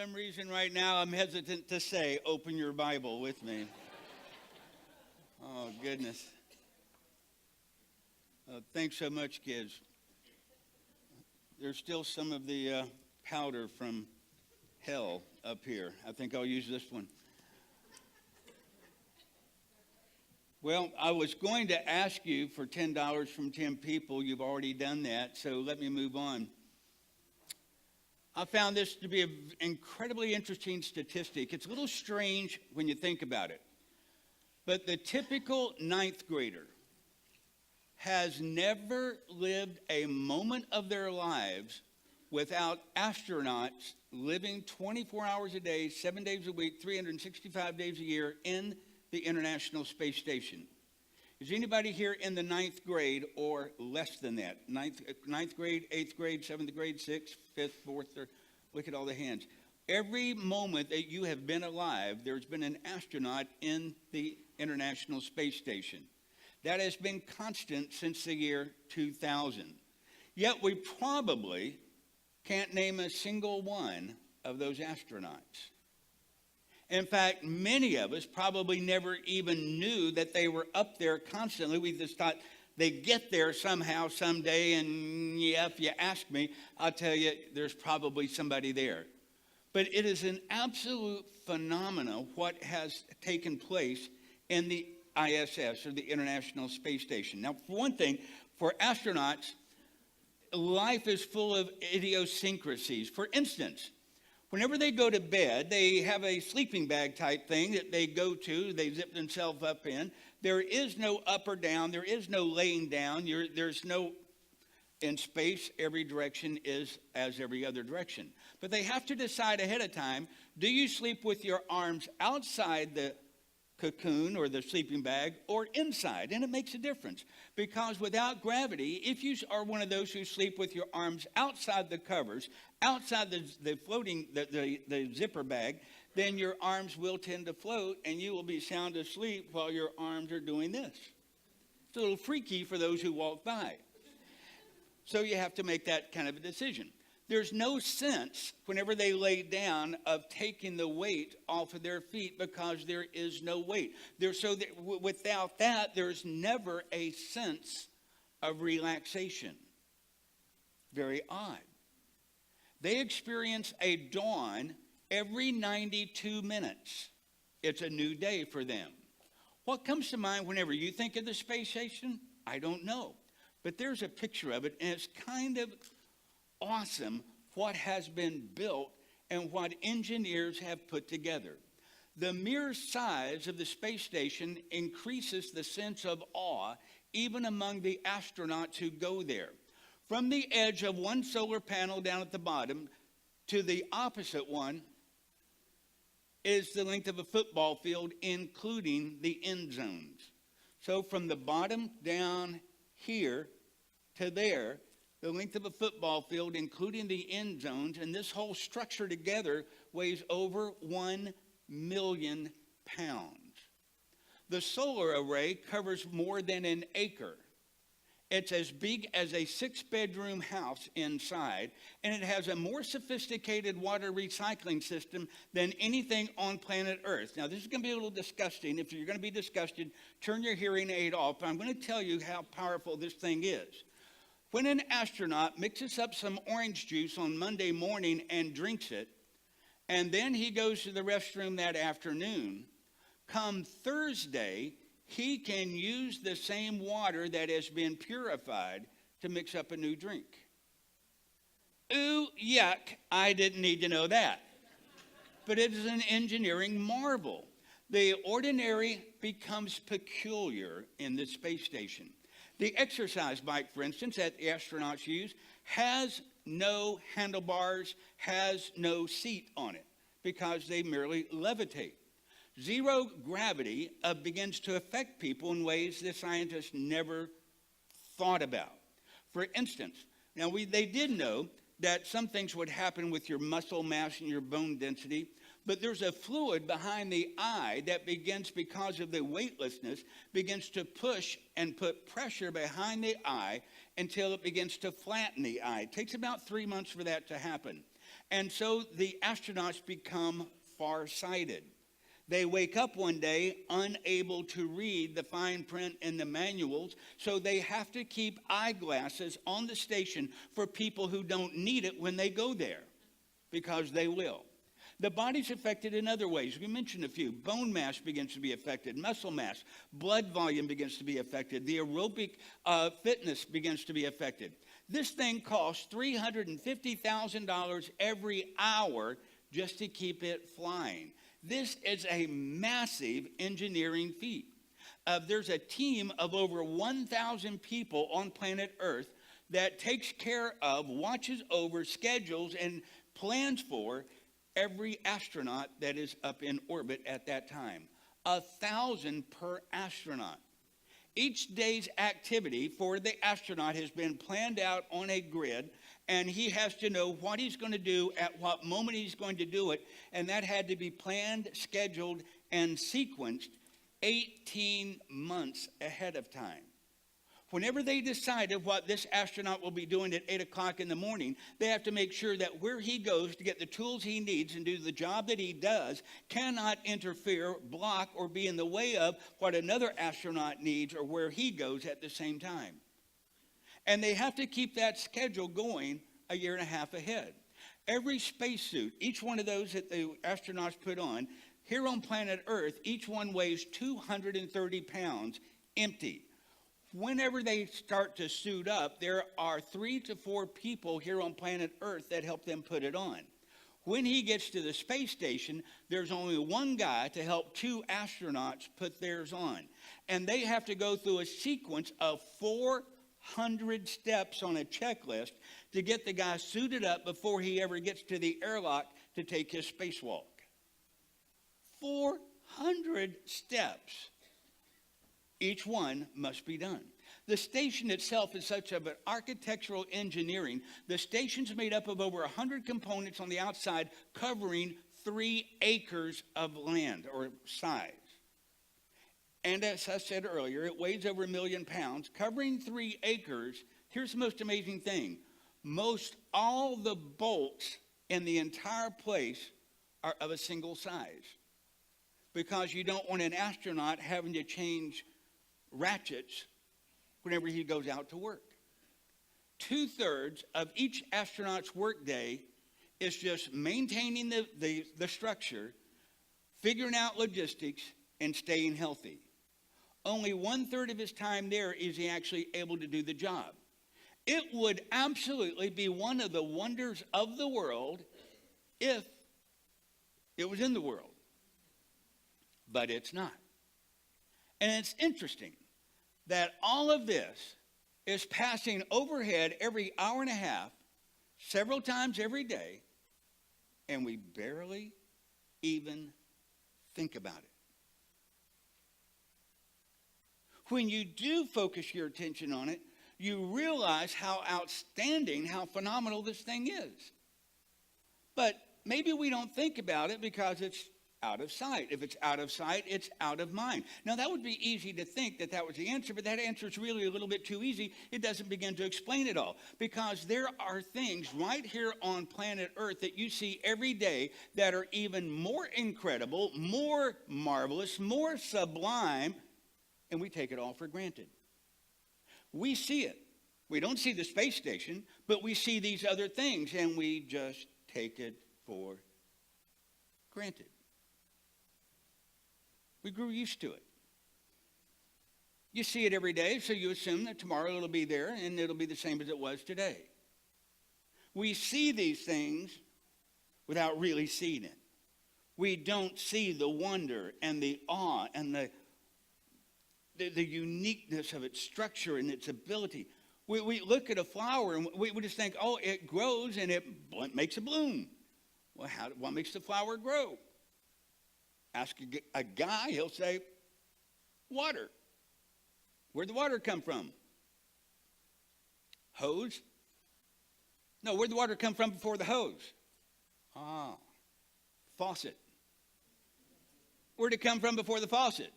some reason right now I'm hesitant to say, open your Bible with me. Oh, goodness. Thanks so much, kids. There's still some of the powder from hell up here. I think I'll use this one. Well, I was going to ask you for $10 from 10 people. You've already done that, so let me move on. I found this to be an incredibly interesting statistic. It's a little strange when you think about it. But the typical ninth grader has never lived a moment of their lives without astronauts living 24 hours a day, 7 days a week, 365 days a year in the International Space Station. Is anybody here in the ninth grade or less than that? Ninth grade, eighth grade, seventh grade, sixth, fifth, fourth, third? Look at all the hands. Every moment that you have been alive, there's been an astronaut in the International Space Station. That has been constant since the year 2000. Yet we probably can't name a single one of those astronauts. In fact, many of us probably never even knew that they were up there constantly. We just thought they'd get there somehow, someday, and yeah, if you ask me, I'll tell you there's probably somebody there. But it is an absolute phenomenon what has taken place in the ISS, or the International Space Station. Now, for one thing, for astronauts, life is full of idiosyncrasies. For instance, whenever they go to bed, they have a sleeping bag type thing that they go to, they zip themselves up in. There is no up or down, there is no laying down, there's no, in space, every direction is as every other direction. But they have to decide ahead of time, do you sleep with your arms outside the cocoon or the sleeping bag or inside? And it makes a difference, because without gravity, if you are one of those who sleep with your arms outside the covers, outside the floating, the zipper bag, then your arms will tend to float and you will be sound asleep while your arms are doing this. It's a little freaky for those who walk by. So you have to make that kind of a decision. There's no sense, whenever they lay down, of taking the weight off of their feet, because there is no weight. Without that, there's never a sense of relaxation. Very odd. They experience a dawn every 92 minutes. It's a new day for them. What comes to mind whenever you think of the space station? I don't know. But there's a picture of it, and it's kind of awesome what has been built and what engineers have put together. The mere size of the space station increases the sense of awe even among the astronauts who go there. From the edge of one solar panel down at the bottom to the opposite one is the length of a football field, including the end zones. So from the bottom down here to there, the length of a football field, including the end zones, and this whole structure together weighs over 1 million pounds. The solar array covers more than an acre. It's as big as a 6-bedroom house inside, and it has a more sophisticated water recycling system than anything on planet Earth. Now, this is going to be a little disgusting. If you're going to be disgusted, turn your hearing aid off. I'm going to tell you how powerful this thing is. When an astronaut mixes up some orange juice on Monday morning and drinks it, and then he goes to the restroom that afternoon, come Thursday, he can use the same water that has been purified to mix up a new drink. Ooh, yuck, I didn't need to know that. But it is an engineering marvel. The ordinary becomes peculiar in the space station. The exercise bike, for instance, that the astronauts use has no handlebars, has no seat on it, because they merely levitate. Zero gravity begins to affect people in ways that scientists never thought about. For instance, now they did know that some things would happen with your muscle mass and your bone density, but there's a fluid behind the eye that begins, because of the weightlessness, begins to push and put pressure behind the eye until it begins to flatten the eye. It takes about 3 months for that to happen. And so the astronauts become farsighted. They wake up one day unable to read the fine print in the manuals, so they have to keep eyeglasses on the station for people who don't need it when they go there, because they will. The body's affected in other ways. We mentioned a few. Bone mass begins to be affected, muscle mass, blood volume begins to be affected, the aerobic fitness begins to be affected. This thing costs $350,000 every hour just to keep it flying. This is a massive engineering feat. There's a team of over 1,000 people on planet Earth that takes care of, watches over, schedules, and plans for every astronaut that is up in orbit at that time. 1,000 per astronaut. Each day's activity for the astronaut has been planned out on a grid, and he has to know what he's going to do at what moment he's going to do it, and that had to be planned, scheduled, and sequenced 18 months ahead of time. Whenever they decided what this astronaut will be doing at 8 o'clock in the morning, they have to make sure that where he goes to get the tools he needs and do the job that he does cannot interfere, block, or be in the way of what another astronaut needs or where he goes at the same time. And they have to keep that schedule going a year and a half ahead. Every spacesuit, each one of those that the astronauts put on, here on planet Earth, each one weighs 230 pounds empty. Whenever they start to suit up, there are 3 to 4 people here on planet Earth that help them put it on. When he gets to the space station, there's only one guy to help 2 astronauts put theirs on. And they have to go through a sequence of 400 steps on a checklist to get the guy suited up before he ever gets to the airlock to take his spacewalk. 400 steps. Each one must be done. The station itself is such of an architectural engineering. The station's made up of over 100 components on the outside, covering 3 acres of land or size. And as I said earlier, it weighs over 1 million pounds, covering 3 acres. Here's the most amazing thing. Most all the bolts in the entire place are of a single size, because you don't want an astronaut having to change ratchets whenever he goes out to work. 2/3 of each astronaut's workday is just maintaining the structure, figuring out logistics, and staying healthy. Only 1/3 of his time there is he actually able to do the job. It would absolutely be one of the wonders of the world if it was in the world. But it's not. And it's interesting that all of this is passing overhead every hour and a half, several times every day, and we barely even think about it. When you do focus your attention on it, you realize how outstanding, how phenomenal this thing is. But maybe we don't think about it because it's out of sight. If it's out of sight, it's out of mind. Now, that would be easy to think that was the answer, but that answer is really a little bit too easy. It doesn't begin to explain it all, because there are things right here on planet Earth that you see every day that are even more incredible, more marvelous, more sublime, and we take it all for granted. We see it. We don't see the space station, but we see these other things, and we just take it for granted. We grew used to it. You see it every day, so you assume that tomorrow it'll be there and it'll be the same as it was today. We see these things without really seeing it. We don't see the wonder and the awe and the uniqueness of its structure and its ability. We look at a flower and we just think, oh, it grows and it makes a bloom. Well, what makes the flower grow? Ask a guy, he'll say, water. Where'd the water come from? Hose? No, where'd the water come from before the hose? Faucet. Where'd it come from before the faucet?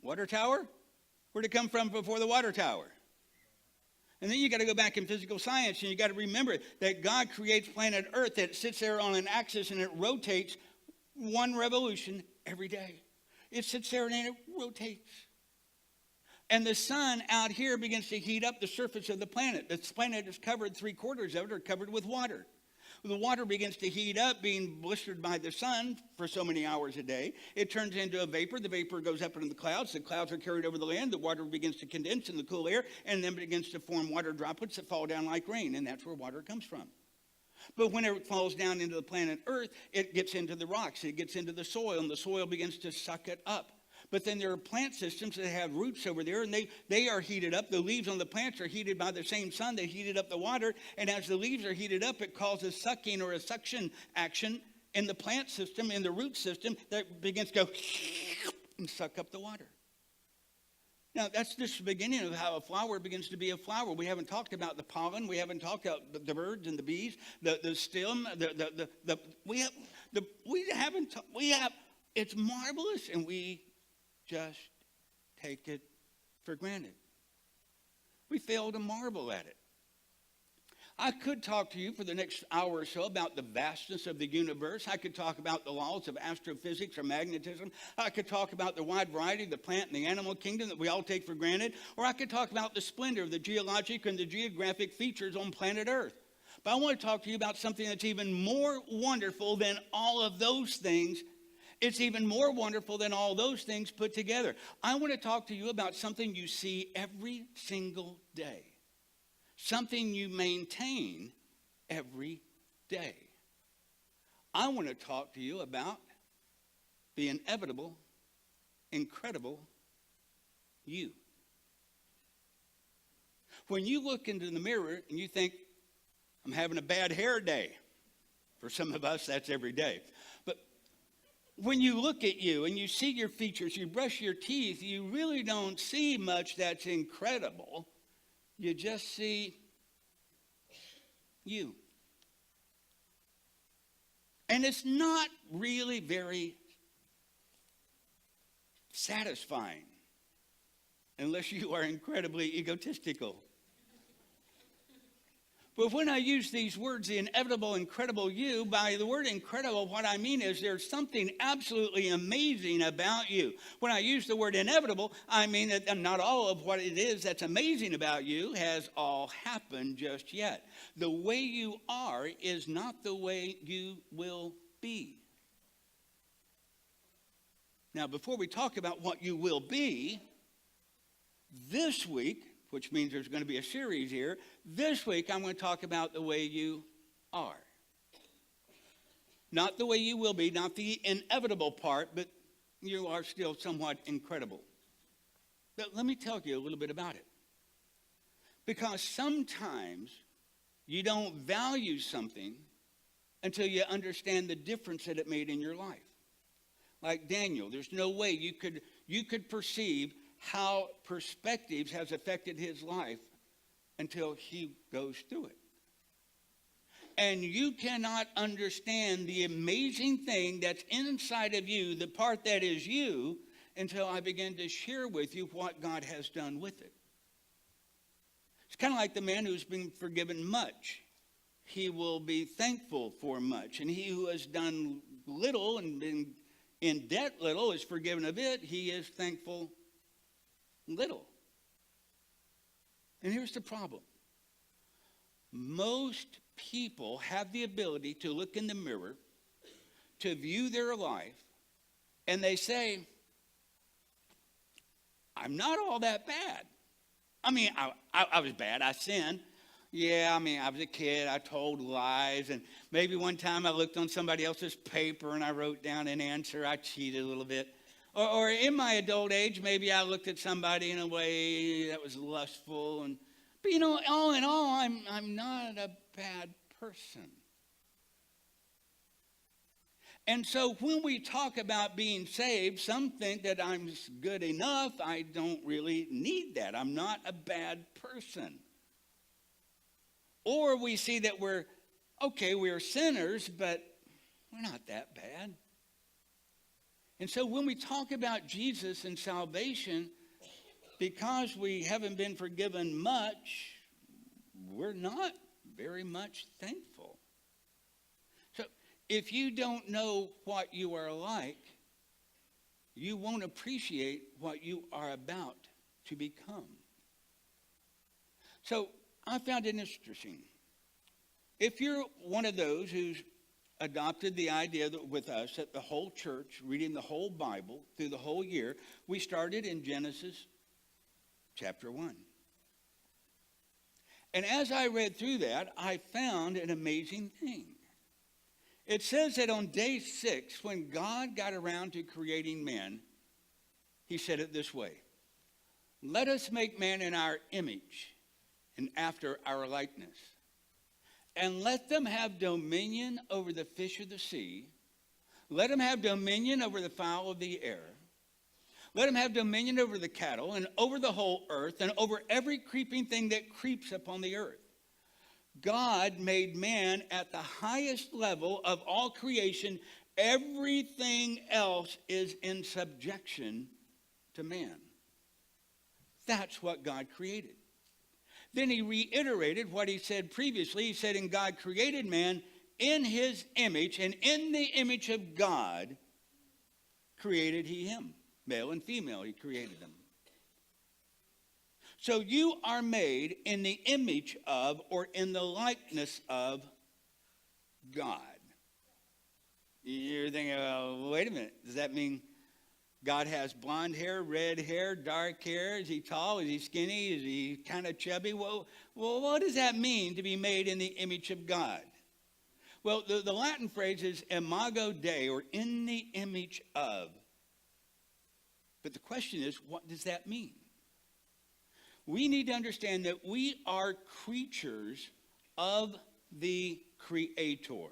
Water tower? Where'd it come from before the water tower? And then you got to go back in physical science, and you got to remember that God creates planet Earth that sits there on an axis, and it rotates one revolution every day. It sits there and it rotates. And the sun out here begins to heat up the surface of the planet. The planet is covered, 3/4 of it are covered with water. The water begins to heat up, being blistered by the sun for so many hours a day. It turns into a vapor. The vapor goes up into the clouds. The clouds are carried over the land. The water begins to condense in the cool air, and then begins to form water droplets that fall down like rain, and that's where water comes from. But when it falls down into the planet Earth, it gets into the rocks. It gets into the soil, and the soil begins to suck it up. But then there are plant systems that have roots over there, and they are heated up. The leaves on the plants are heated by the same sun. They heated up the water, and as the leaves are heated up, it causes sucking or a suction action in the plant system, in the root system, that begins to go and suck up the water. Now, that's just the beginning of how a flower begins to be a flower. We haven't talked about the pollen. We haven't talked about the birds and the bees, the stem. It's marvelous, and we just take it for granted. We fail to marvel at it. I could talk to you for the next hour or so about the vastness of the universe. I could talk about the laws of astrophysics or magnetism. I could talk about the wide variety of the plant and the animal kingdom that we all take for granted. Or I could talk about the splendor of the geologic and the geographic features on planet Earth. But I want to talk to you about something that's even more wonderful than all of those things. It's even more wonderful than all those things put together. I want to talk to you about something you see every single day. Something you maintain every day. I want to talk to you about the inevitable, incredible you. When you look into the mirror and you think, I'm having a bad hair day. For some of us, that's every day. But when you look at you and you see your features, you brush your teeth, you really don't see much that's incredible. You just see you. And it's not really very satisfying unless you are incredibly egotistical. But when I use these words, the inevitable, incredible you, by the word incredible, what I mean is there's something absolutely amazing about you. When I use the word inevitable, I mean that not all of what it is that's amazing about you has all happened just yet. The way you are is not the way you will be. Now, before we talk about what you will be, this week, which means there's going to be a series here. This week, I'm going to talk about the way you are. Not the way you will be, not the inevitable part, but you are still somewhat incredible. But let me tell you a little bit about it. Because sometimes you don't value something until you understand the difference that it made in your life. Like Daniel, there's no way you could perceive how perspectives has affected his life until he goes through it. And you cannot understand the amazing thing that's inside of you, the part that is you, until I begin to share with you what God has done with it. It's kind of like the man who's been forgiven much. He will be thankful for much. And he who has done little and been in debt little is forgiven a bit. He is thankful little. And here's the problem. Most people have the ability to look in the mirror, to view their life, and they say, I'm not all that bad. I mean, I was bad. I sinned. Yeah, I mean, I was a kid. I told lies. And maybe one time I looked on somebody else's paper and I wrote down an answer. I cheated a little bit. Or in my adult age, maybe I looked at somebody in a way that was lustful. But all in all, I'm not a bad person. And so when we talk about being saved, some think that I'm good enough. I don't really need that. I'm not a bad person. Or we see that we're sinners, but we're not that bad. And so when we talk about Jesus and salvation, because we haven't been forgiven much, we're not very much thankful. So if you don't know what you are like, you won't appreciate what you are about to become. So I found it interesting. If you're one of those who's adopted the idea that with us that the whole church, reading the whole Bible through the whole year, we started in Genesis chapter 1. And as I read through that, I found an amazing thing. It says that on day 6, when God got around to creating man, he said it this way: let us make man in our image and after our likeness, and let them have dominion over the fish of the sea. Let them have dominion over the fowl of the air. Let them have dominion over the cattle and over the whole earth and over every creeping thing that creeps upon the earth. God made man at the highest level of all creation. Everything else is in subjection to man. That's what God created. Then he reiterated what he said previously. He said, and God created man in his image, and in the image of God created he him. Male and female, he created them. So you are made in the image of, or in the likeness of, God. You're thinking, well, wait a minute. Does that mean God has blonde hair, red hair, dark hair? Is he tall? Is he skinny? Is he kind of chubby? Well, what does that mean to be made in the image of God? Well, the Latin phrase is imago Dei, or in the image of. But the question is, what does that mean? We need to understand that we are creatures of the Creator.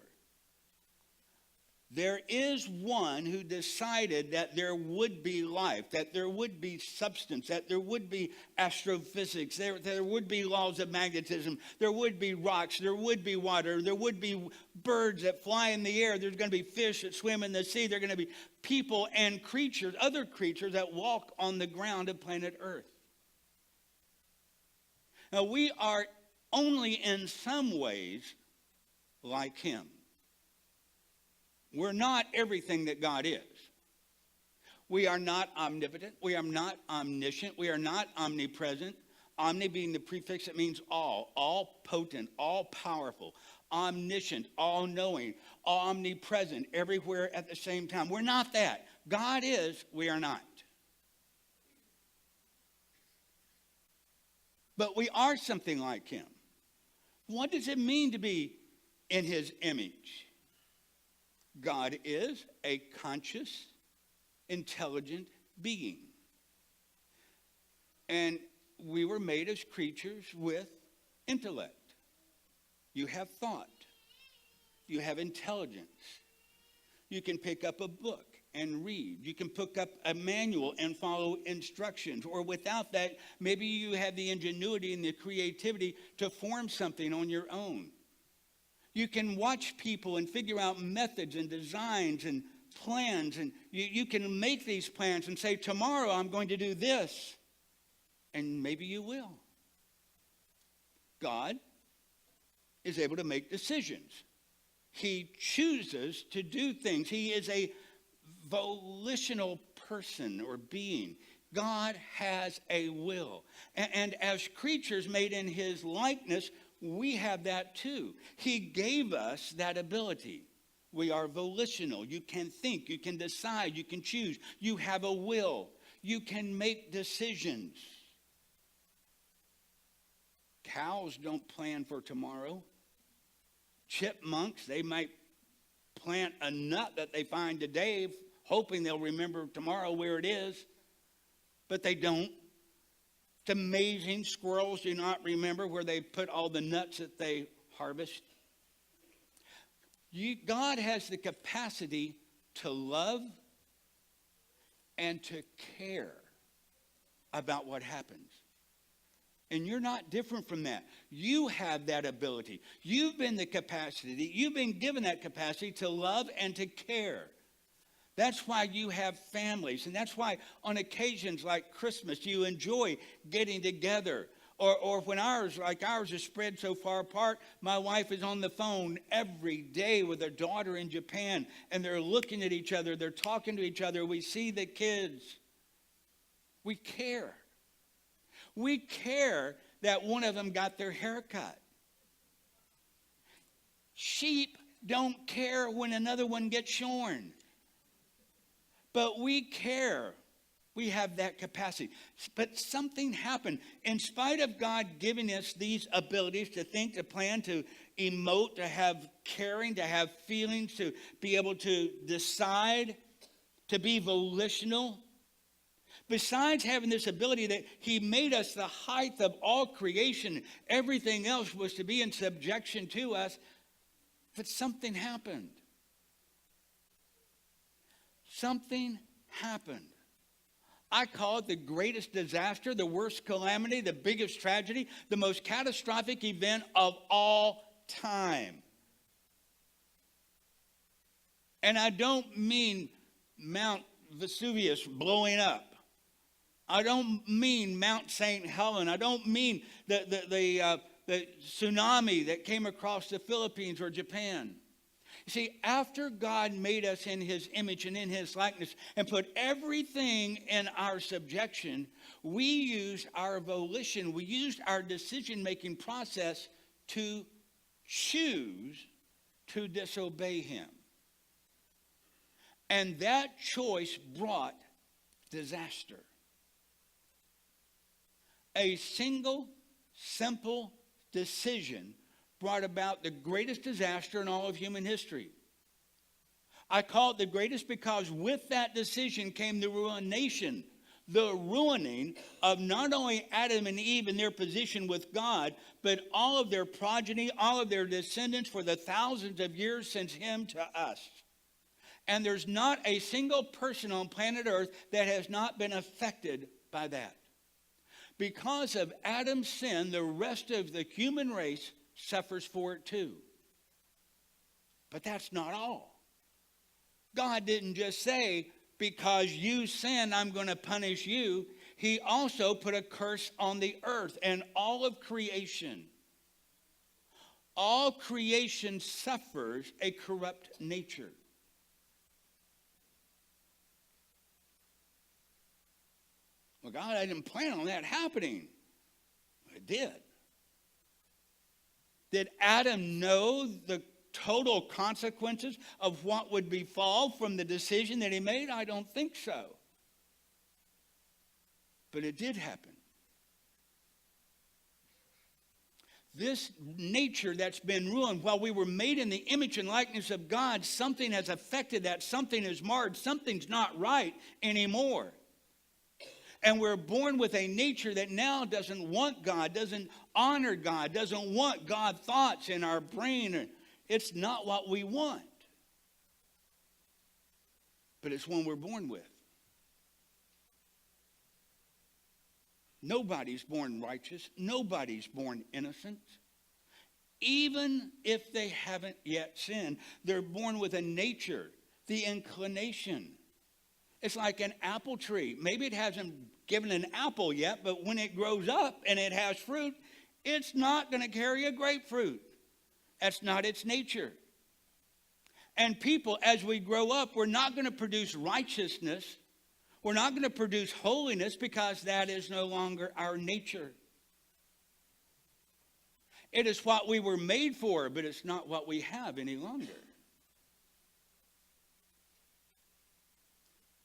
There is one who decided that there would be life, that there would be substance, that there would be astrophysics, there would be laws of magnetism, there would be rocks, there would be water, there would be birds that fly in the air, there's going to be fish that swim in the sea, there are going to be people and creatures, other creatures that walk on the ground of planet Earth. Now, we are only in some ways like him. We're not everything that God is. We are not omnipotent. We are not omniscient. We are not omnipresent. Omni being the prefix that means all potent, all powerful, omniscient, all knowing, omnipresent, everywhere at the same time. We're not that. God is, we are not. But we are something like him. What does it mean to be in his image? God is a conscious, intelligent being. And we were made as creatures with intellect. You have thought. You have intelligence. You can pick up a book and read. You can pick up a manual and follow instructions. Or without that, maybe you have the ingenuity and the creativity to form something on your own. You can watch people and figure out methods and designs and plans. And you can make these plans and say, tomorrow I'm going to do this. And maybe you will. God is able to make decisions. He chooses to do things. He is a volitional person or being. God has a will. And as creatures made in his likeness, we have that too. He gave us that ability. We are volitional. You can think, you can decide, you can choose. You have a will. You can make decisions. Cows don't plan for tomorrow. Chipmunks, they might plant a nut that they find today, hoping they'll remember tomorrow where it is, but they don't. It's amazing. Squirrels do not remember where they put all the nuts that they harvest. God has the capacity to love and to care about what happens. And you're not different from that. You have that ability. You've been given that capacity to love and to care. That's why you have families. And that's why on occasions like Christmas, you enjoy getting together. Or when ours is spread so far apart, my wife is on the phone every day with her daughter in Japan, and they're looking at each other, they're talking to each other. We see the kids. We care. We care that one of them got their hair cut. Sheep don't care when another one gets shorn. But we care. We have that capacity. But something happened. In spite of God giving us these abilities to think, to plan, to emote, to have caring, to have feelings, to be able to decide, to be volitional, besides having this ability that he made us the height of all creation, everything else was to be in subjection to us, but something happened. Something happened. I call it the greatest disaster, the worst calamity, the biggest tragedy, the most catastrophic event of all time. And I don't mean Mount Vesuvius blowing up. I don't mean Mount St. Helens. I don't mean the tsunami that came across the Philippines or Japan. You see, after God made us in his image and in his likeness and put everything in our subjection, we used our volition, we used our decision-making process to choose to disobey him. And that choice brought disaster. A single, simple decision brought about the greatest disaster in all of human history. I call it the greatest because with that decision came the ruination, the ruining of not only Adam and Eve in their position with God, but all of their progeny, all of their descendants for the thousands of years since him to us. And there's not a single person on planet Earth that has not been affected by that. Because of Adam's sin, the rest of the human race suffers for it too. But that's not all. God didn't just say, because you sinned, I'm going to punish you. He also put a curse on the earth and all of creation. All creation suffers a corrupt nature. Well, God, I didn't plan on that happening. It did. Did Adam know the total consequences of what would befall from the decision that he made? I don't think so. But it did happen. This nature that's been ruined, while we were made in the image and likeness of God, something has affected that. Something is marred. Something's not right anymore. And we're born with a nature that now doesn't want God, doesn't honor God, doesn't want God thoughts in our brain. It's not what we want. But it's one we're born with. Nobody's born righteous. Nobody's born innocent. Even if they haven't yet sinned, they're born with a nature, the inclination. It's like an apple tree. Maybe it hasn't given an apple yet, but when it grows up and it has fruit, it's not going to carry a grapefruit. That's not its nature. And people, as we grow up, we're not going to produce righteousness. We're not going to produce holiness because that is no longer our nature. It is what we were made for, but it's not what we have any longer.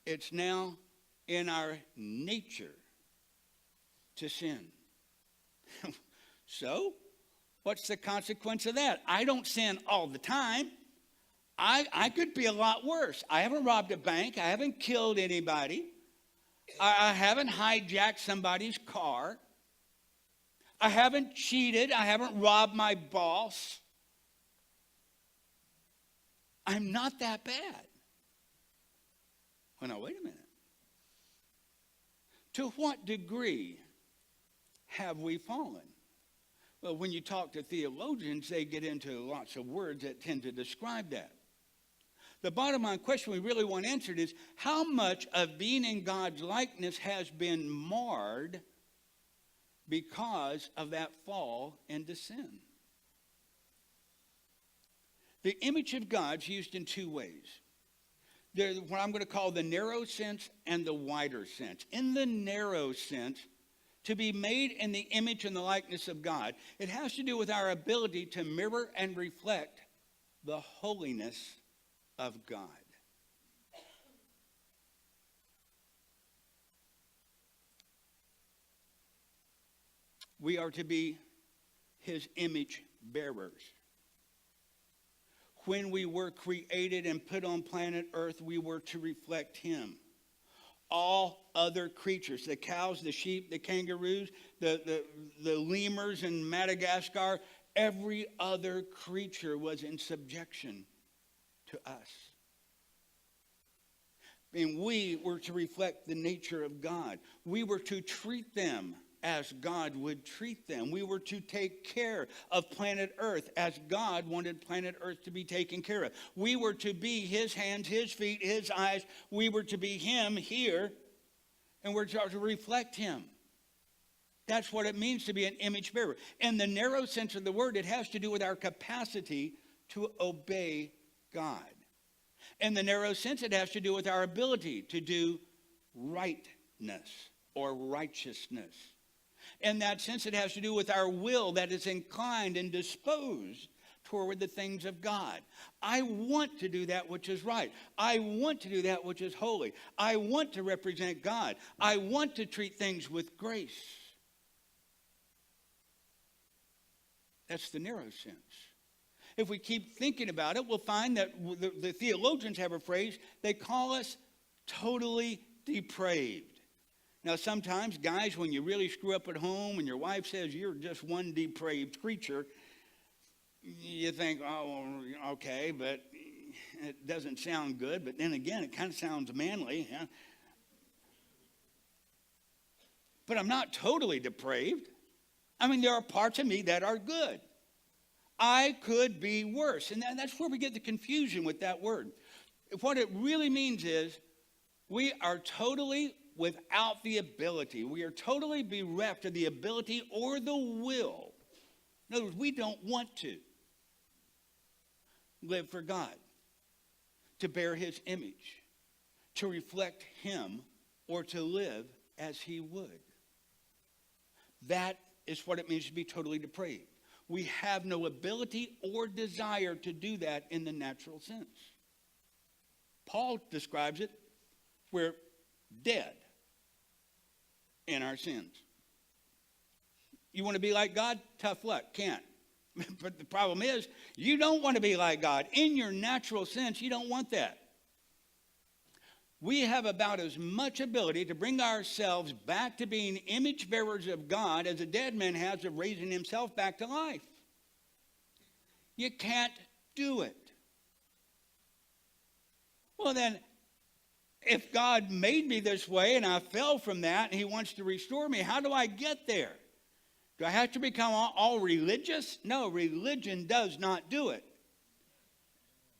It's now in our nature to sin. So, what's the consequence of that? I don't sin all the time. I could be a lot worse. I haven't robbed a bank. I haven't killed anybody. I haven't hijacked somebody's car. I haven't cheated. I haven't robbed my boss. I'm not that bad. Well, now, wait a minute. To what degree have we fallen? Well, when you talk to theologians, they get into lots of words that tend to describe that. The bottom line question we really want answered is, how much of being in God's likeness has been marred because of that fall into sin. The image of God's used in two ways. There's what I'm going to call the narrow sense and the wider sense. In the narrow sense, to be made in the image and the likeness of God, it has to do with our ability to mirror and reflect the holiness of God. We are to be his image bearers. When we were created and put on planet Earth, we were to reflect him. All other creatures, the cows, the sheep, the kangaroos, the lemurs in Madagascar, every other creature was in subjection to us. And we were to reflect the nature of God. We were to treat them as God would treat them. We were to take care of planet Earth as God wanted planet Earth to be taken care of. We were to be his hands, his feet, his eyes. We were to be him here, and we're to reflect him. That's what it means to be an image bearer. In the narrow sense of the word, it has to do with our capacity to obey God. In the narrow sense, it has to do with our ability to do rightness or righteousness. In that sense, it has to do with our will that is inclined and disposed toward the things of God. I want to do that which is right. I want to do that which is holy. I want to represent God. I want to treat things with grace. That's the narrow sense. If we keep thinking about it, we'll find that the theologians have a phrase, they call us totally depraved. Now, sometimes, guys, when you really screw up at home and your wife says you're just one depraved creature, you think, oh, okay, but it doesn't sound good. But then again, it kind of sounds manly. Yeah? But I'm not totally depraved. I mean, there are parts of me that are good. I could be worse. And that's where we get the confusion with that word. What it really means is we are totally without the ability. We are totally bereft of the ability or the will. In other words, we don't want to live for God, to bear his image, to reflect him, or to live as he would. That is what it means to be totally depraved. We have no ability or desire to do that in the natural sense. Paul describes it, we're dead in our sins. You want to be like God? Tough luck, can't. But the problem is, you don't want to be like God. In your natural sense, you don't want that. We have about as much ability to bring ourselves back to being image bearers of God as a dead man has of raising himself back to life. You can't do it. Well then, if God made me this way and I fell from that and he wants to restore me, how do I get there? Do I have to become all religious? No, religion does not do it.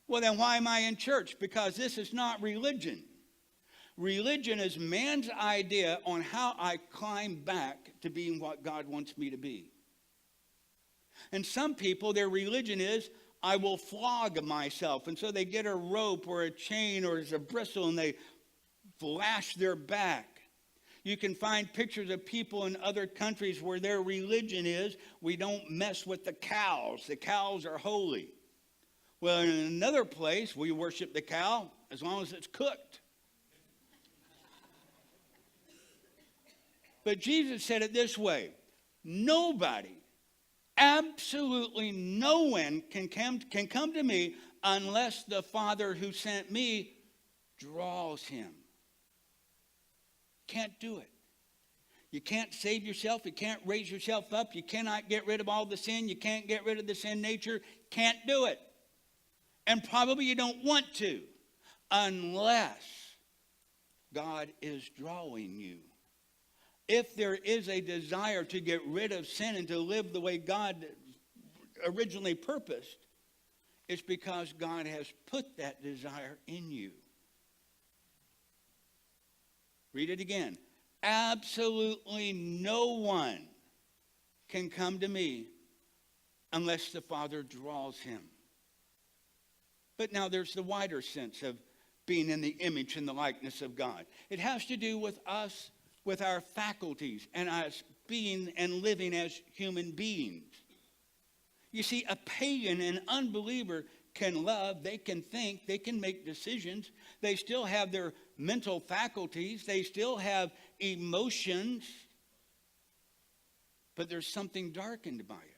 Well then why am I in church? Because this is not religion. Religion is man's idea on how I climb back to being what God wants me to be. And some people, their religion is, I will flog myself. And so they get a rope or a chain or a bristle and they lash their back. You can find pictures of people in other countries where their religion is, we don't mess with the cows. The cows are holy. Well, in another place, we worship the cow as long as it's cooked. But Jesus said it this way, nobody, absolutely no one can come to me unless the Father who sent me draws him. Can't do it. You can't save yourself. You can't raise yourself up. You cannot get rid of all the sin. You can't get rid of the sin nature. Can't do it. And probably you don't want to unless God is drawing you. If there is a desire to get rid of sin and to live the way God originally purposed, it's because God has put that desire in you. Read it again. Absolutely no one can come to me unless the Father draws him. But now there's the wider sense of being in the image and the likeness of God. It has to do with us, with our faculties, and us being and living as human beings. You see, a pagan and unbeliever can love, they can think, they can make decisions. They still have their mental faculties. They still have emotions. But there's something darkened by it.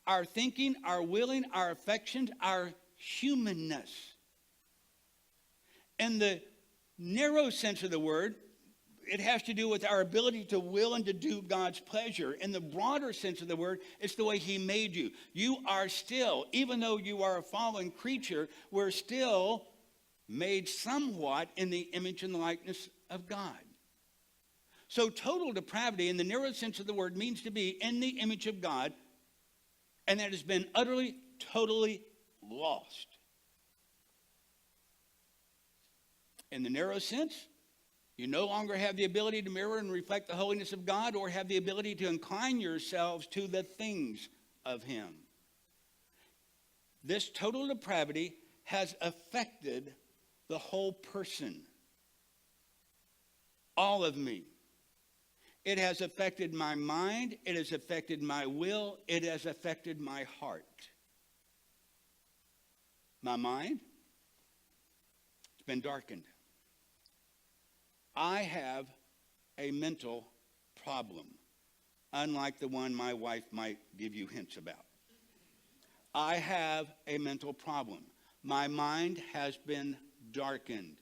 Our thinking, our willing, our affections, our humanness. In the narrow sense of the word, it has to do with our ability to will and to do God's pleasure. In the broader sense of the word, it's the way he made you. You are still, even though you are a fallen creature, we're still made somewhat in the image and the likeness of God. So total depravity in the narrow sense of the word means to be in the image of God, and that has been utterly, totally lost. In the narrow sense, you no longer have the ability to mirror and reflect the holiness of God or have the ability to incline yourselves to the things of him. This total depravity has affected the whole person. All of me. It has affected my mind. It has affected my will. It has affected my heart. My mind, it's been darkened. I have a mental problem, unlike the one my wife might give you hints about. I have a mental problem. My mind has been darkened.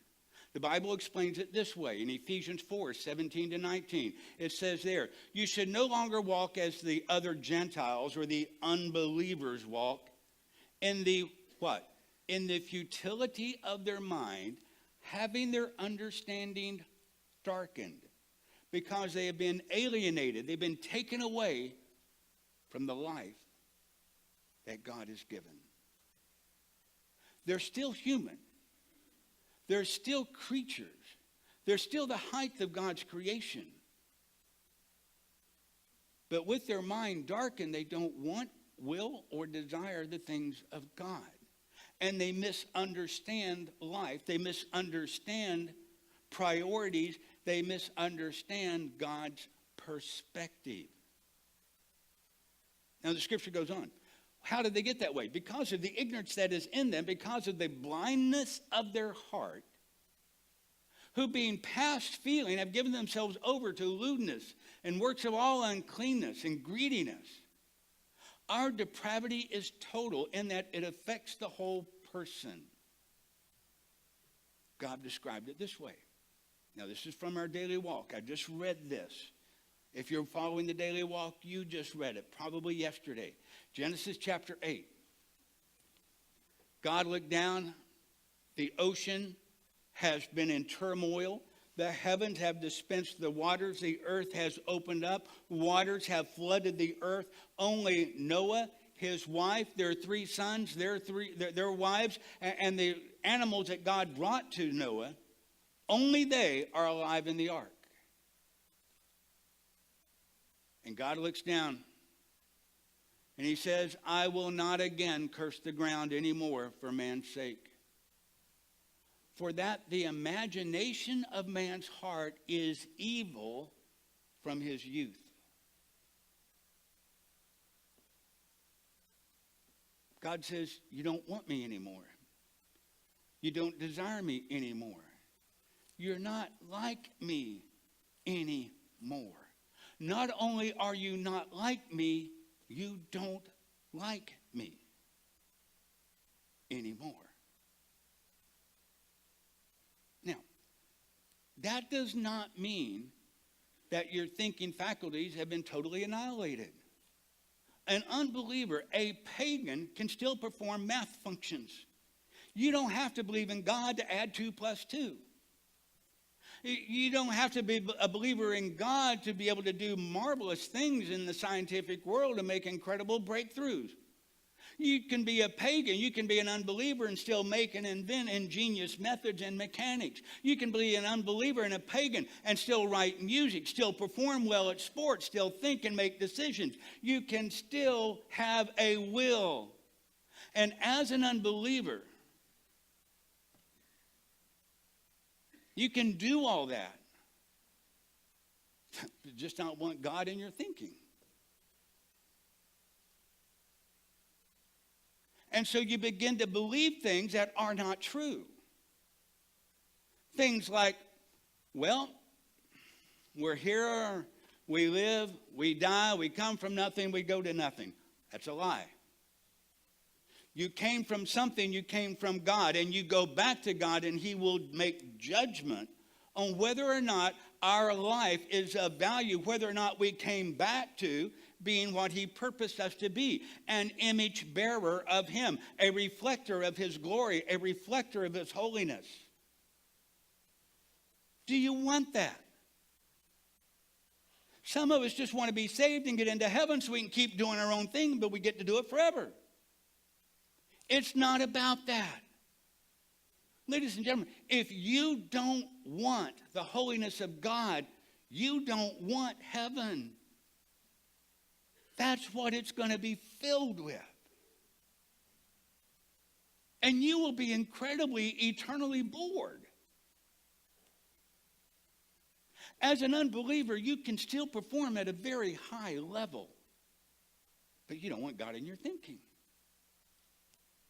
The Bible explains it this way in Ephesians 4:17-19. It says there, you should no longer walk as the other Gentiles or the unbelievers walk in the what? In the futility of their mind, having their understanding darkened, because they have been alienated. They've been taken away from the life that God has given. They're still human. They're still creatures. They're still the height of God's creation. But with their mind darkened, they don't want, will, or desire the things of God. And they misunderstand life. They misunderstand priorities. They misunderstand God's perspective. Now the scripture goes on. How did they get that way? Because of the ignorance that is in them, because of the blindness of their heart, who being past feeling have given themselves over to lewdness and works of all uncleanness and greediness. Our depravity is total in that it affects the whole person. God described it this way. Now, this is from our daily walk. I just read this. If you're following the daily walk, you just read it, probably yesterday. Genesis chapter 8. God looked down. The ocean has been in turmoil. The heavens have dispensed the waters. The earth has opened up. Waters have flooded the earth. Only Noah, his wife, their 3 sons, their wives, and the animals that God brought to Noah, only they are alive in the ark. And God looks down and he says, I will not again curse the ground anymore for man's sake. For that the imagination of man's heart is evil from his youth. God says, you don't want me anymore. You don't desire me anymore. You're not like me anymore. Not only are you not like me, you don't like me anymore. Now, that does not mean that your thinking faculties have been totally annihilated. An unbeliever, a pagan, can still perform math functions. You don't have to believe in God to add 2 plus 2. You don't have to be a believer in God to be able to do marvelous things in the scientific world and make incredible breakthroughs. You can be a pagan. You can be an unbeliever and still make and invent ingenious methods and mechanics. You can be an unbeliever and a pagan and still write music, still perform well at sports, still think and make decisions. You can still have a will. And as an unbeliever, you can do all that. You just not want God in your thinking. And so you begin to believe things that are not true. Things like, well, we're here, we live, we die, we come from nothing, we go to nothing. That's a lie. You came from something, you came from God, and you go back to God, and He will make judgment on whether or not our life is of value, whether or not we came back to being what He purposed us to be, an image bearer of Him, a reflector of His glory, a reflector of His holiness. Do you want that? Some of us just want to be saved and get into heaven so we can keep doing our own thing, but we get to do it forever. It's not about that. Ladies and gentlemen, if you don't want the holiness of God, you don't want heaven. That's what it's going to be filled with. And you will be incredibly, eternally bored. As an unbeliever, you can still perform at a very high level, but you don't want God in your thinking.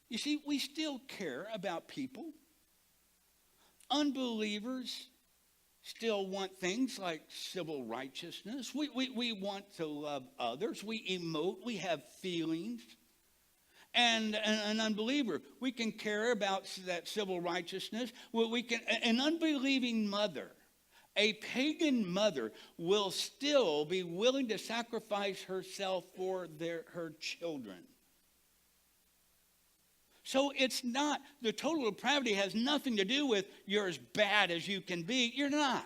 You see, we still care about people. Unbelievers still want things like civil righteousness. We want to love others. We emote. We have feelings. And an unbeliever, we can care about that civil righteousness. An unbelieving mother, a pagan mother, will still be willing to sacrifice herself for her children. So it's not, the total depravity has nothing to do with you're as bad as you can be. You're not.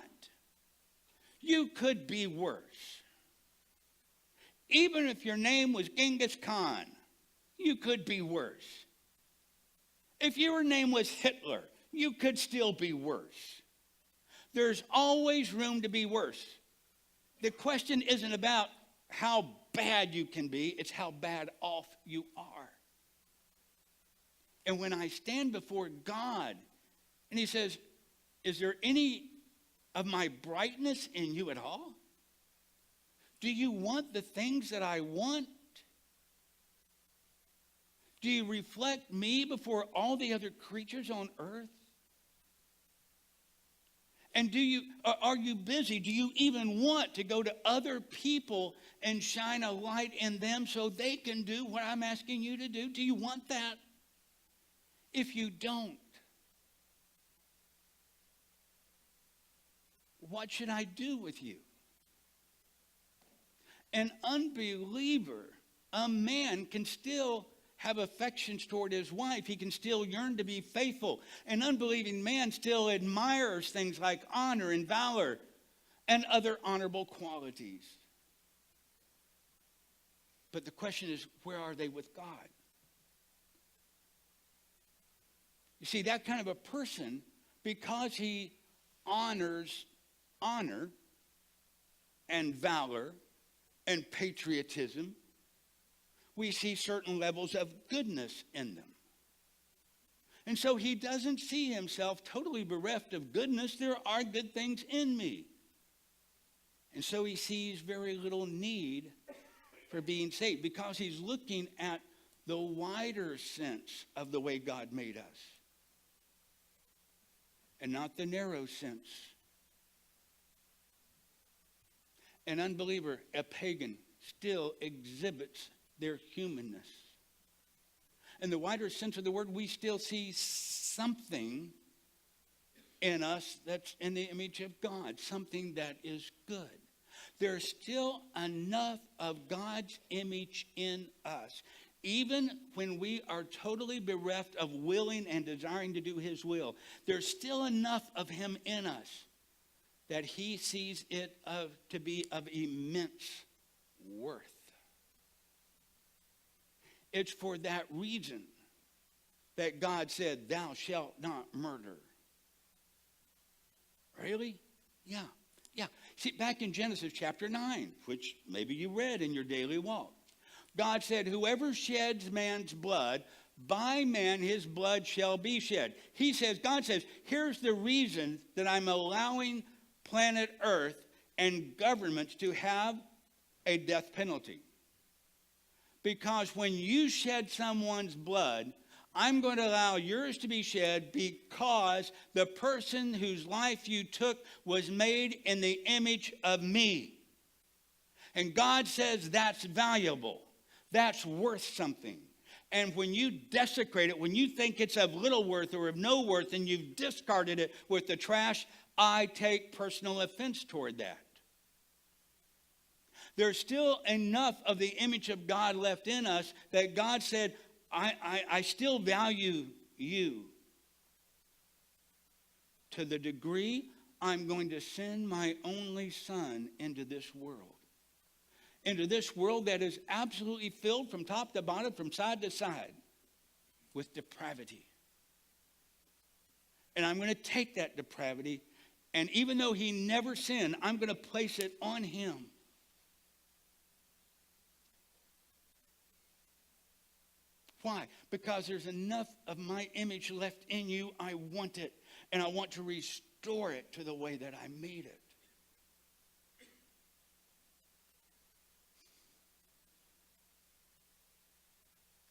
You could be worse. Even if your name was Genghis Khan, you could be worse. If your name was Hitler, you could still be worse. There's always room to be worse. The question isn't about how bad you can be, it's how bad off you are. And when I stand before God, and He says, is there any of my brightness in you at all? Do you want the things that I want? Do you reflect me before all the other creatures on earth? And are you busy? Do you even want to go to other people and shine a light in them so they can do what I'm asking you to do? Do you want that? If you don't, what should I do with you? An unbeliever, a man, can still have affections toward his wife. He can still yearn to be faithful. An unbelieving man still admires things like honor and valor and other honorable qualities. But the question is, where are they with God? You see, that kind of a person, because he honors honor and valor and patriotism, we see certain levels of goodness in them. And so he doesn't see himself totally bereft of goodness. There are good things in me. And so he sees very little need for being saved because he's looking at the wider sense of the way God made us, and not the narrow sense. An unbeliever, a pagan, still exhibits their humanness. In the wider sense of the word, we still see something in us that's in the image of God, something that is good. There's still enough of God's image in us. Even when we are totally bereft of willing and desiring to do His will, there's still enough of Him in us that He sees it to be of immense worth. It's for that reason that God said, thou shalt not murder. Really? Yeah. See, back in Genesis chapter 9, which maybe you read in your daily walk, God said, whoever sheds man's blood, by man his blood shall be shed. God says, here's the reason that I'm allowing planet Earth and governments to have a death penalty. Because when you shed someone's blood, I'm going to allow yours to be shed because the person whose life you took was made in the image of me. And God says that's valuable. That's worth something. And when you desecrate it, when you think it's of little worth or of no worth and you've discarded it with the trash, I take personal offense toward that. There's still enough of the image of God left in us that God said, I still value you. To the degree I'm going to send my only son into this world. Into this world that is absolutely filled from top to bottom, from side to side, with depravity. And I'm going to take that depravity, and even though he never sinned, I'm going to place it on him. Why? Because there's enough of my image left in you. I want it, and I want to restore it to the way that I made it.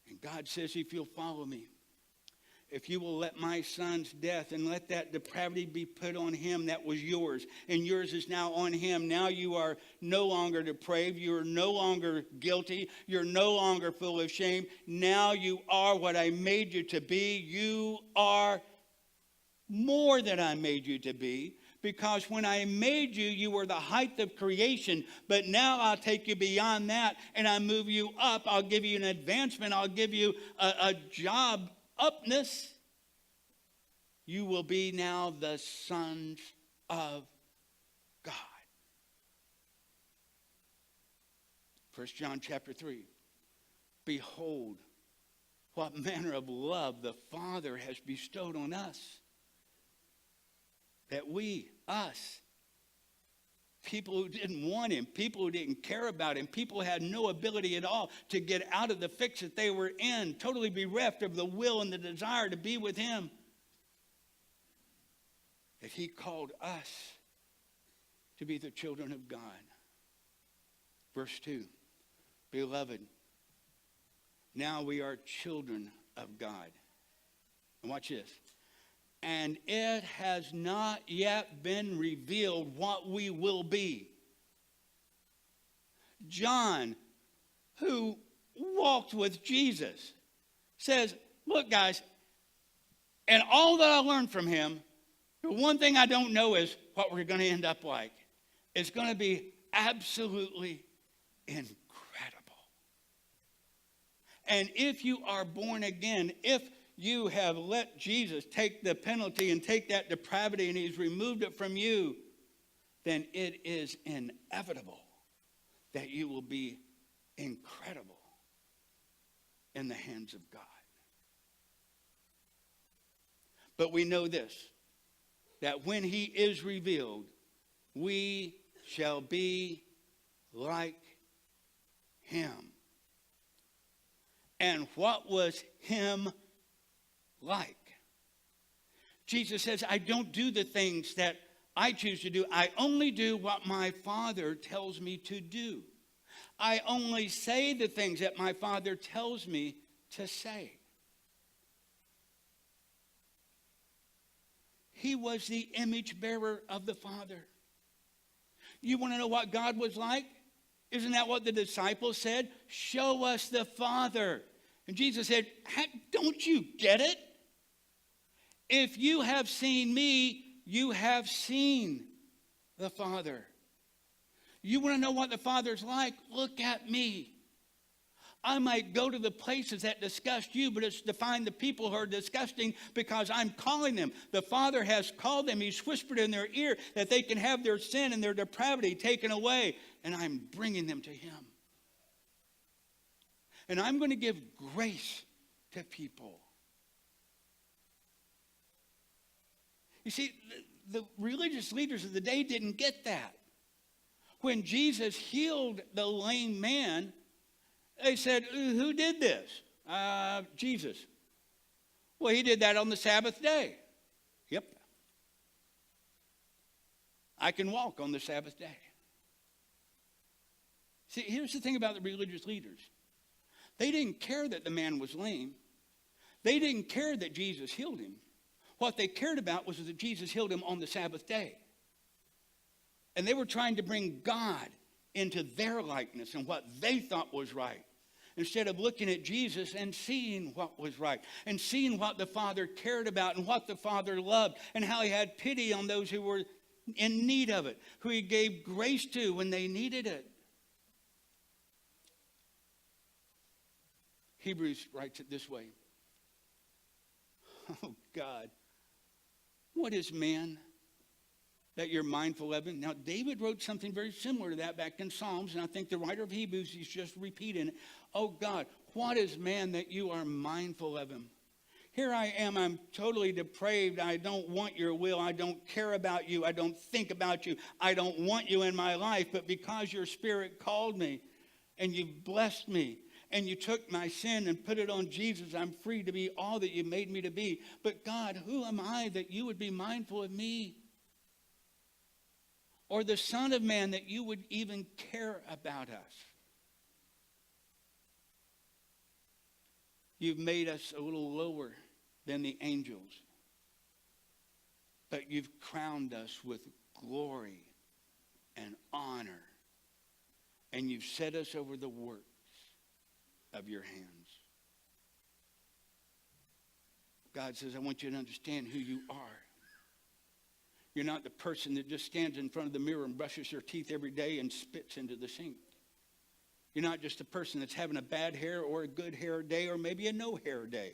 And God says, if you'll follow me, if you will let my son's death and let that depravity be put on him that was yours, and yours is now on him, now you are no longer depraved, you are no longer guilty, you're no longer full of shame. Now you are what I made you to be. You are more than I made you to be. Because when I made you, you were the height of creation. But now I'll take you beyond that and I move you up. I'll give you an advancement. I'll give you a job upness. You will be now the sons of God. 1 John chapter 3. Behold, what manner of love the Father has bestowed on us. That we, us, people who didn't want him, people who didn't care about him, people who had no ability at all to get out of the fix that they were in, totally bereft of the will and the desire to be with him, that he called us to be the children of God. Verse 2, beloved, now we are children of God. And watch this. And it has not yet been revealed what we will be. John, who walked with Jesus, says, look, guys, and all that I learned from him, the one thing I don't know is what we're going to end up like. It's going to be absolutely incredible. And if you are born again, if you have let Jesus take the penalty and take that depravity and he's removed it from you, then it is inevitable that you will be incredible in the hands of God. But we know this, that when he is revealed, we shall be like him. And what was him like? Jesus says, I don't do the things that I choose to do. I only do what my Father tells me to do. I only say the things that my Father tells me to say. He was the image bearer of the Father. You want to know what God was like? Isn't that what the disciples said? Show us the Father. And Jesus said, don't you get it? If you have seen me, you have seen the Father. You want to know what the Father's like? Look at me. I might go to the places that disgust you, but it's to find the people who are disgusting because I'm calling them. The Father has called them. He's whispered in their ear that they can have their sin and their depravity taken away, and I'm bringing them to him. And I'm going to give grace to people. You see, the religious leaders of the day didn't get that. When Jesus healed the lame man, they said, who did this? Jesus. Well, he did that on the Sabbath day. Yep. I can walk on the Sabbath day. See, here's the thing about the religious leaders. They didn't care that the man was lame. They didn't care that Jesus healed him. What they cared about was that Jesus healed him on the Sabbath day. And they were trying to bring God into their likeness and what they thought was right, instead of looking at Jesus and seeing what was right, and seeing what the Father cared about and what the Father loved, and how he had pity on those who were in need of it, who he gave grace to when they needed it. Hebrews writes it this way. Oh, God, what is man that you're mindful of him? Now, David wrote something very similar to that back in Psalms, and I think the writer of Hebrews is just repeating it. Oh, God, what is man that you are mindful of him? Here I am, I'm totally depraved. I don't want your will. I don't care about you. I don't think about you. I don't want you in my life. But because your Spirit called me and you've blessed me and you took my sin and put it on Jesus, I'm free to be all that you made me to be. But God, who am I that you would be mindful of me? Or the Son of Man that you would even care about us? You've made us a little lower than the angels, but you've crowned us with glory and honor, and you've set us over the works of your hands. God says, I want you to understand who you are. You're not the person that just stands in front of the mirror and brushes their teeth every day and spits into the sink. You're not just a person that's having a bad hair or a good hair day or maybe a no hair day.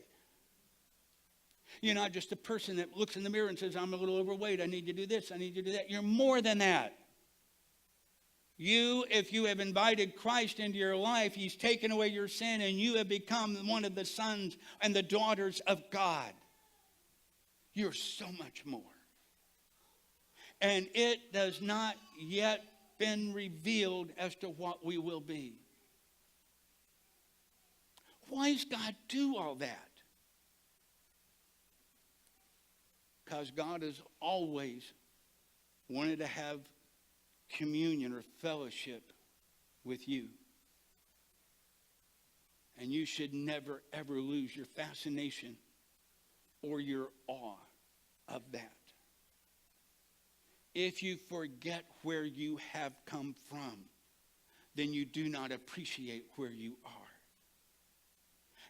You're not just a person that looks in the mirror and says, I'm a little overweight. I need to do this. I need to do that. You're more than that. You, if you have invited Christ into your life, he's taken away your sin and you have become one of the sons and the daughters of God. You're so much more. And it does not yet been revealed as to what we will be. Why does God do all that? Because God has always wanted to have communion or fellowship with you. And you should never, ever lose your fascination or your awe of that. If you forget where you have come from, then you do not appreciate where you are.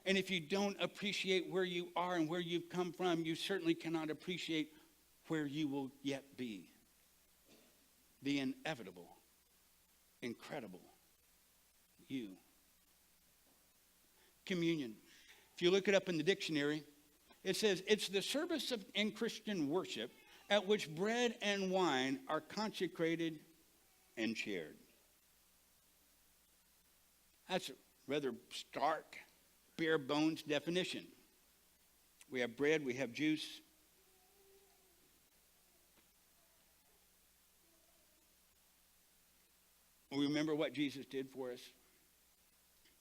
And if you don't appreciate where you are and where you've come from, you certainly cannot appreciate where you will yet be. The inevitable, incredible you. Communion. If you look it up in the dictionary, it says it's the service in Christian worship at which bread and wine are consecrated and shared. That's a rather stark, bare bones definition. We have bread, we have juice. We remember what Jesus did for us.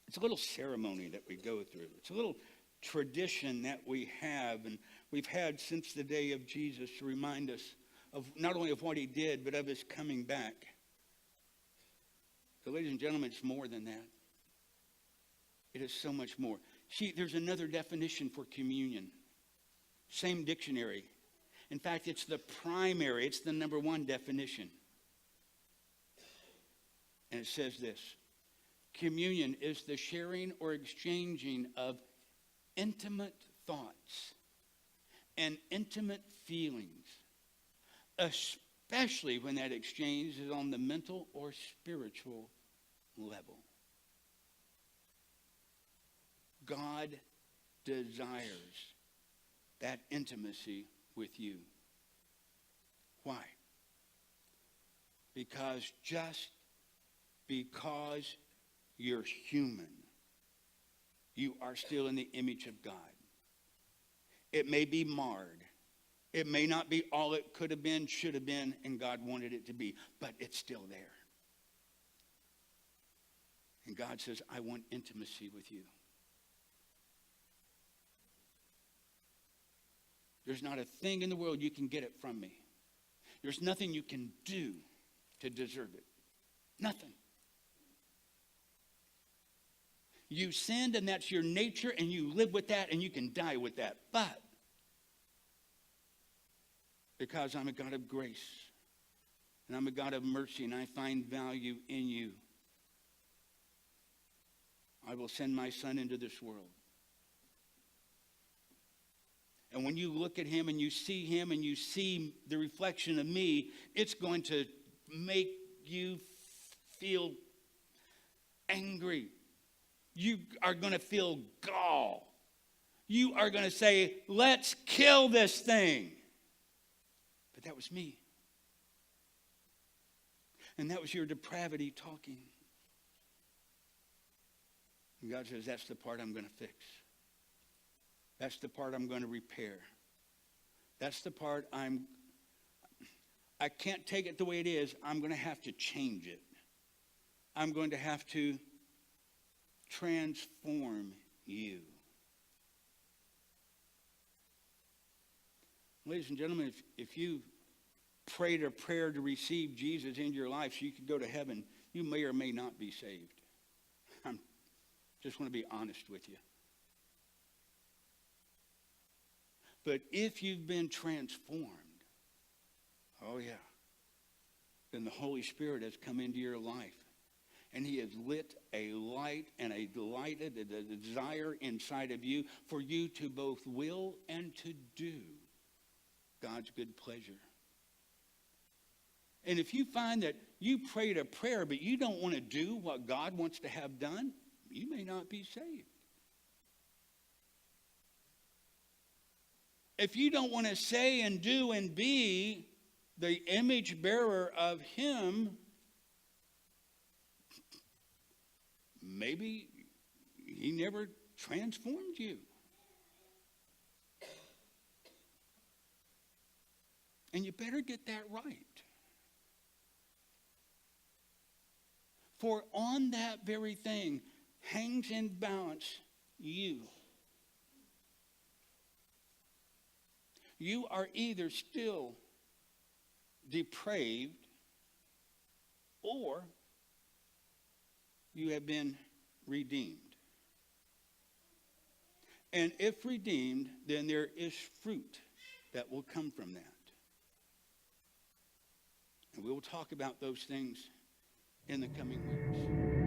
It's a little ceremony that we go through. It's a little tradition that we have, and we've had since the day of Jesus to remind us of not only of what he did, but of his coming back. So, ladies and gentlemen, it's more than that. It is so much more. See, there's another definition for communion. Same dictionary. In fact, it's the primary, it's the number one definition. And it says this: communion is the sharing or exchanging of intimate thoughts and intimate feelings, especially when that exchange is on the mental or spiritual level. God desires that intimacy with you. Why? Because just because you're human you are still in the image of God. It may be marred. It may not be all it could have been, should have been, and God wanted it to be, but it's still there. And God says, I want intimacy with you. There's not a thing in the world you can get it from me. There's nothing you can do to deserve it. Nothing. You sinned, and that's your nature, and you live with that, and you can die with that. But because I'm a God of grace, and I'm a God of mercy, and I find value in you, I will send my Son into this world. And when you look at him and you see the reflection of me, it's going to make you feel angry. You are going to feel gall. You are going to say, let's kill this thing. But that was me. And that was your depravity talking. And God says, that's the part I'm going to fix. That's the part I'm going to repair. That's the part I can't take it the way it is. I'm going to have to change it. I'm going to have to transform you. Ladies and gentlemen, if you prayed a prayer to receive Jesus into your life so you could go to heaven, you may or may not be saved. I just want to be honest with you. But if you've been transformed, oh yeah, then the Holy Spirit has come into your life. And he has lit a light and a desire inside of you for you to both will and to do God's good pleasure. And if you find that you prayed a prayer, but you don't want to do what God wants to have done, you may not be saved. If you don't want to say and do and be the image bearer of him, maybe he never transformed you. And you better get that right. For on that very thing hangs in balance you. You are either still depraved or you have been redeemed. And if redeemed, then there is fruit that will come from that. And we will talk about those things in the coming weeks.